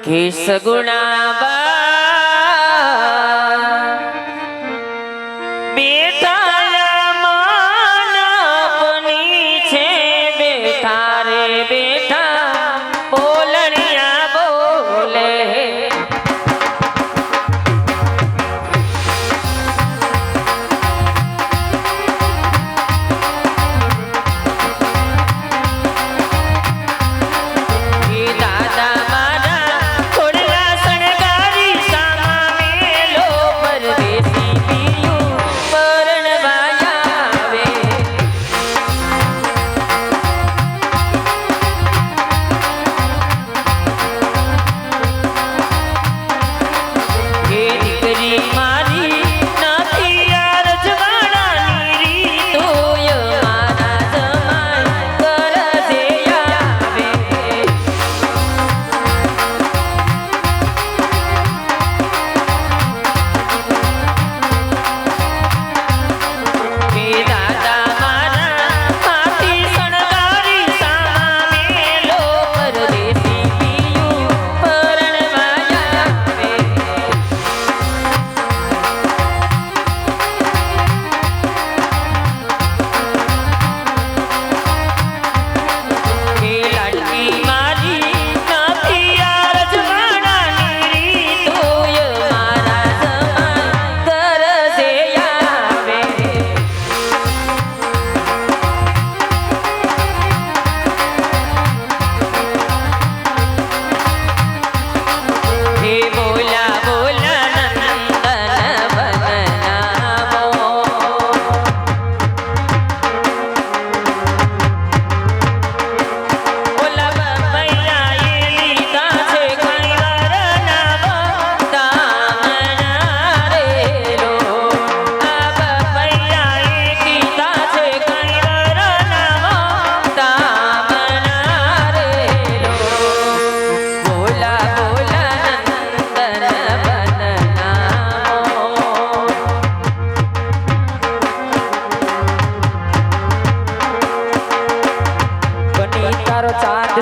કે સગુણા બેઠા માનપની છે બેઠા રે બેઠા બોલણિયા બોલે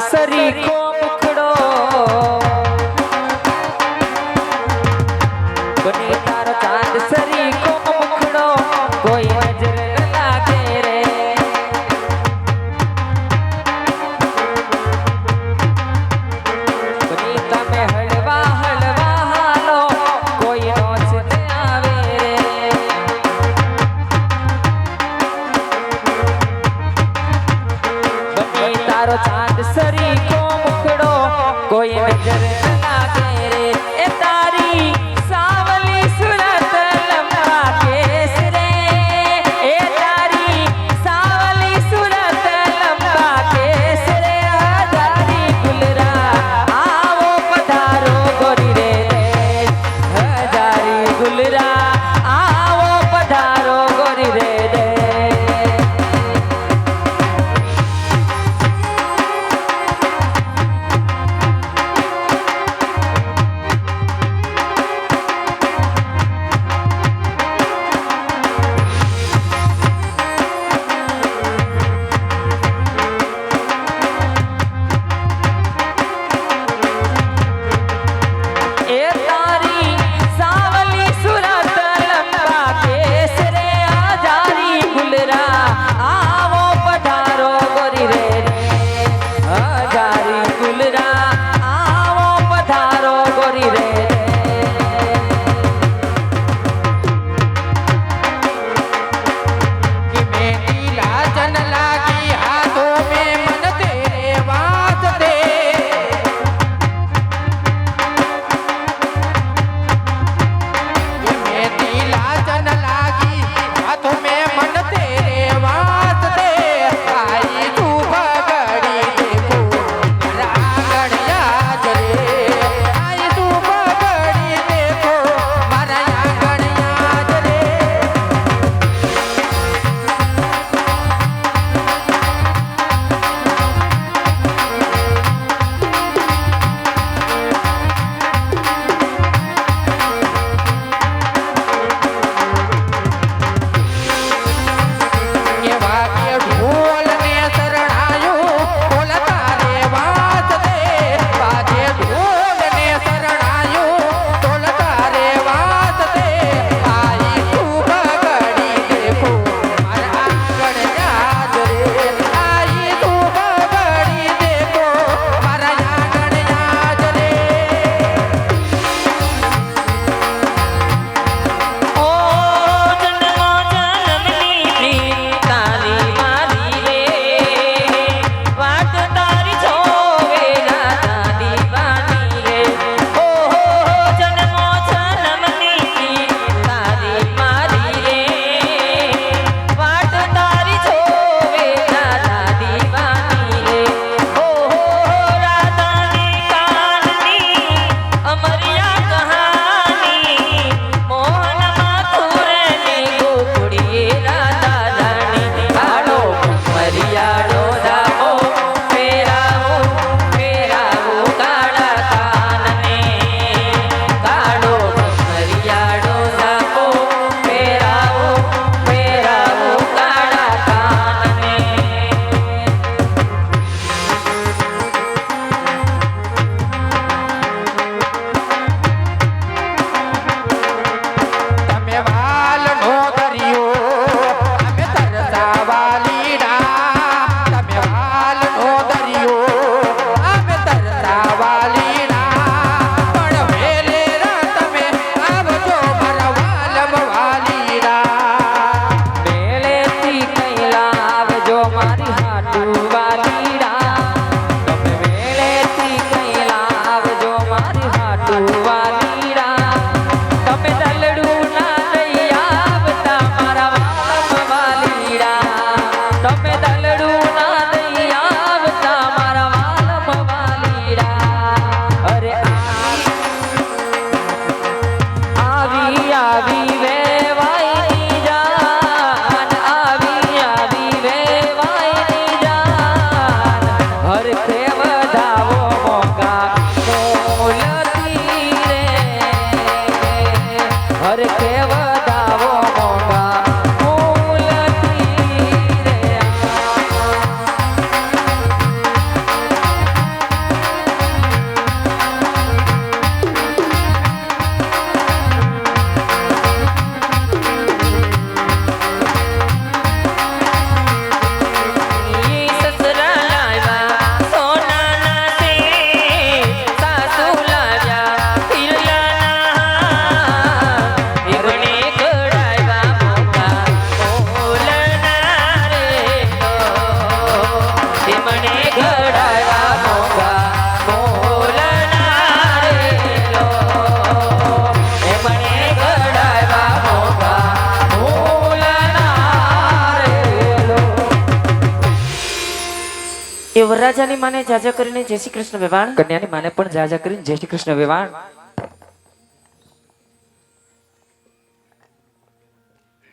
સરી કો મુખડો બની તારો ચાંદ સરી કો મુખડો કોઈ નજર લાગે રે બની તમે હળવા હળવા હાલો કોઈ નોચ ન આવે રે બની તારો ચાંદ સરી કો મુખડો કોઈ નજર ન લાગે રે એ તારી સાવલી સુરત લંબા કેસ રે એ તારી સાવલી સુરત લંબા કેસ રે હજારી ગુલરા આવો પધારો ગોરી રે હજારી ગુલરા આવો પધારો ગોરી રે એ વરરાજાની માને જાજા કરીને જય શ્રી કૃષ્ણ વેવાણ. કન્યાની માને પણ જાજા કરીને જય શ્રી કૃષ્ણ વેવાણ.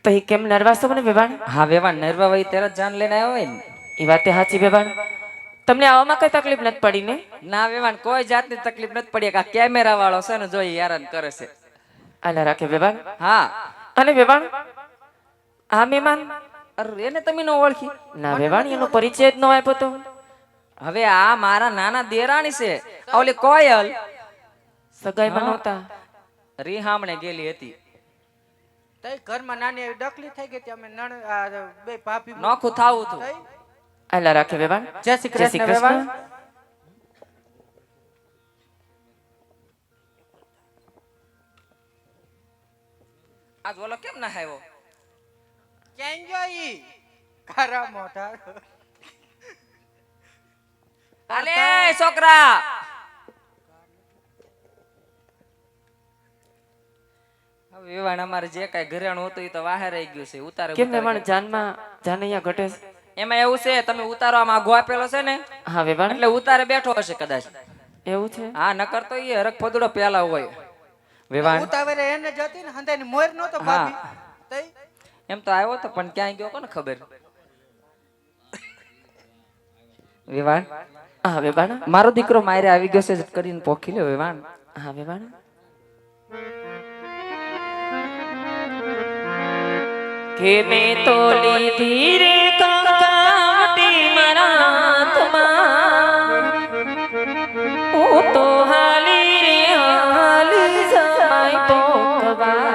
તો એ કેમ નરવાસો મને વેવાણ? હા વેવાણ નરવા વઈ ત્યારે જાન લઈને આવ્યો હોય ને. એ વાતે સાચી વેવાણ. તમને આવવામાં કઈ તકલીફ નથી પડી ને? ના વેવાણ કોઈ જાતની તકલીફ નથી પડી. આ કેમેરા વાળો છે ને જોઈ હેરાન કરે છે. આલા રાખે વેવાણ. હા અને વેવાણ આ મહેમાન અરે એને તમે ન ઓળખી? ના વેવાણ એનો પરિચય જ ન આપ્યો તો. હવે આ મારા નાના દેરાણી છે ઓલી કોયલ. સગાઈમાં નહોતા. રીહામણે ગયેલી હતી. તઈ ઘરમાં નાની એવી ડકલી થઈ ગઈ હતી. અમે બે ભાભી નોખું થાવું હતું. આલા રાખે વેવાણ. જય શ્રી કૃષ્ણ વેવાણ. આજ ઓલો કેમ ના આવ્યો? ક્યાં ગયો ઈ? કારા મોઢા. અલે છોકરા હવે વેવાણ અમારે જે કાંઈ ઘરેણું હતું એ તો વાહે રહી ગયું છે. ઉતારે કેમ વેવાણ જાનમાં જાન અહીંયા ઘટે છે? એમાં એવું છે તમે ઉતારો આમ આઘો આપેલો છે ને હા વેવાણ. એટલે ઉતારે બેઠો હશે કદાચ. એવું છે? હા નકર તો એ હરખ ફદુડો પેલા હોય. વેવાણ ઉતાવળે એને જતી ને હંધાની મોર નહોતો ભાભી. તઈ એમ તો આવ્યો તો પણ ક્યાં ગયો કોને ખબર. વેવાણ હા વેવાણ. મારો દીકરો માયરે આવી ગયો છે કરીને પોખી લ્યો વેવાણ. હા વેવાણ. કે મેં તો લીધી રે કંકાવટી મારા હાથમાં, હું તો હાલી રે હાલી જમાઈ પોકવા.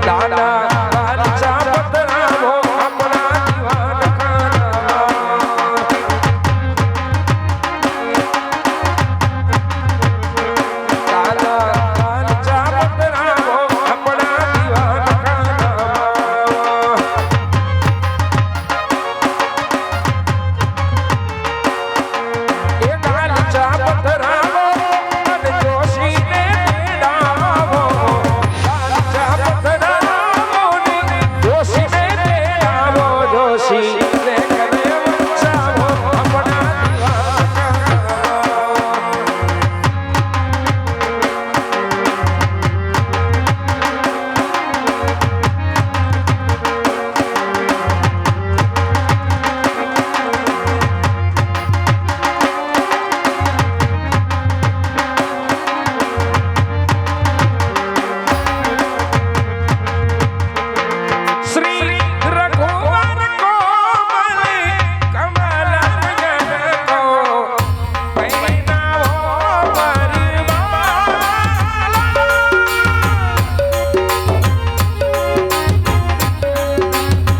દાદા